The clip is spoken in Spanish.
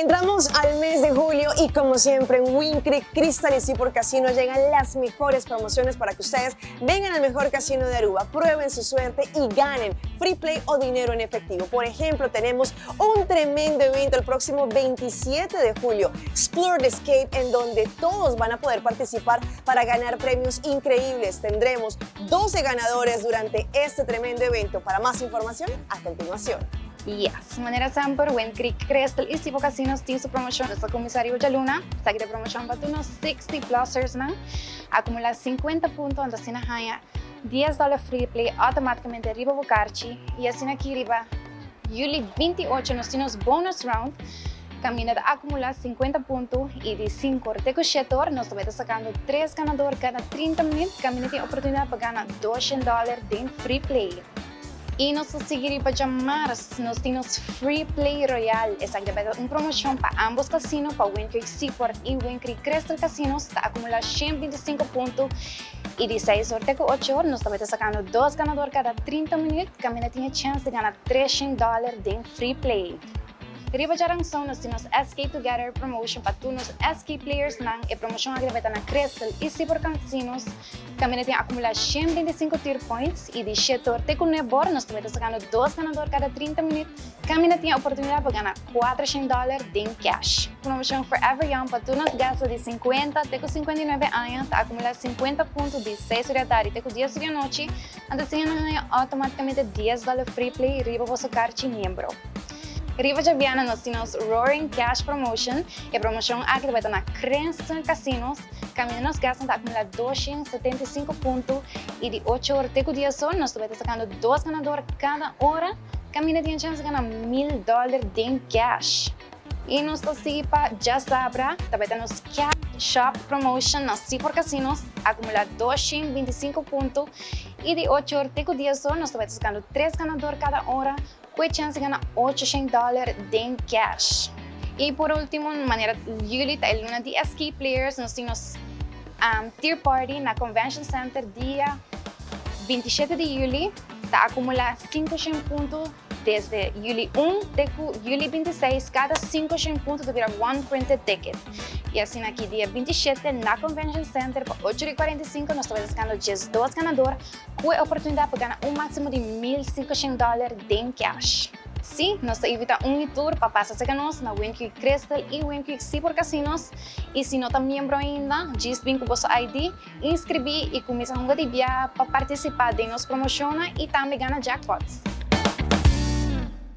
Entramos al mes de julio y como siempre en Win Creek Crystal y Seaport Casino llegan las mejores promociones para que ustedes vengan al mejor casino de Aruba, prueben su suerte y ganen free play o dinero en efectivo. Por ejemplo, tenemos un tremendo evento el próximo 27 de julio, Explore the Escape, en donde todos van a poder participar para ganar premios increíbles. Tendremos 12 ganadores durante este tremendo evento. Para más información, a continuación. Yes, manera samper Win Creek Crystal y Seaport Casinos tiene su promoción. Nuestro comisario Jaluna está aquí de promoción para unos 60 plusers, ¿no? Acumular 50 puntos antes de haya $10 free play automáticamente arriba Bocarchi y así aquí arriba Juli 28 nos tiene bonus round. Camina de acumular 50 puntos y de 5 recuchetor nos está sacando 3 ganadores cada 30 minutos. Camina tiene oportunidad para ganar $200 de free play. Y nos seguirá para llamar, nos tenemos Free Play Royal. Es una promoción para ambos casinos, para Win Creek Seaport y Win Creek Crystal Casinos, está acumulando 125 puntos y de 6 sorteos 8 nos está sacando 2 ganadores cada 30 minutos. Camina tiene chance de ganar $300 de Free Play. Riba jarang son nos tenemos Escape Together promotion para todos los Escape players nang e promotion agregada na Crystal y Seaport Casinos. Kami natin acumular 125 tier points y de 7 con nebor nos estamos sacando 2 ganadores cada 30 minutos. Kami natin oportunidad para ganar $400 de cash. Promotion Forever Young para todos los gastos de 50 teco 59 años acumular 50 puntos de 6 de la tarde teco 10 de la noche. Antes de automáticamente $10 free play y riba vosso carchi miembro. Riva Javiana nos tenemos Roaring Cash Promotion, e promoção agregada na Crystal Casinos. Camino nos gastan de acumular 275 puntos y de 8 horas de día son nos estamos sacando 2 ganadores cada hora. Camino tiene chance de ganar $1000 de cash. Y nuestra cipa ya sabrá, también tenemos Cash Shop Promotion na Seaport Casinos, acumular 225 puntos y de 8 horas de día son nos estamos sacando 3 ganadores cada hora. Com chance de ganar $800 de cash. E por último, de maneira Juli, a luna de Escape Players, nós temos Tier Party na Convention Center dia 27 de julho, está acumular 500 pontos desde Juli 1 até Juli 26, cada 500 pontos deverá one printed ticket. E assim aqui dia 27 na Convention Center, para 8h45, nós estamos buscando 12 ganadores com a oportunidade para ganhar máximo de $1.500 de cash. Sim, nós evitamos tour para passar a conosco na Win Creek Crystal e Win Creek Seaport Casinos. E se não está membro ainda, diz bem com o vosso ID, inscrever e começar a para participar de nossa promoção e também ganhar jackpots.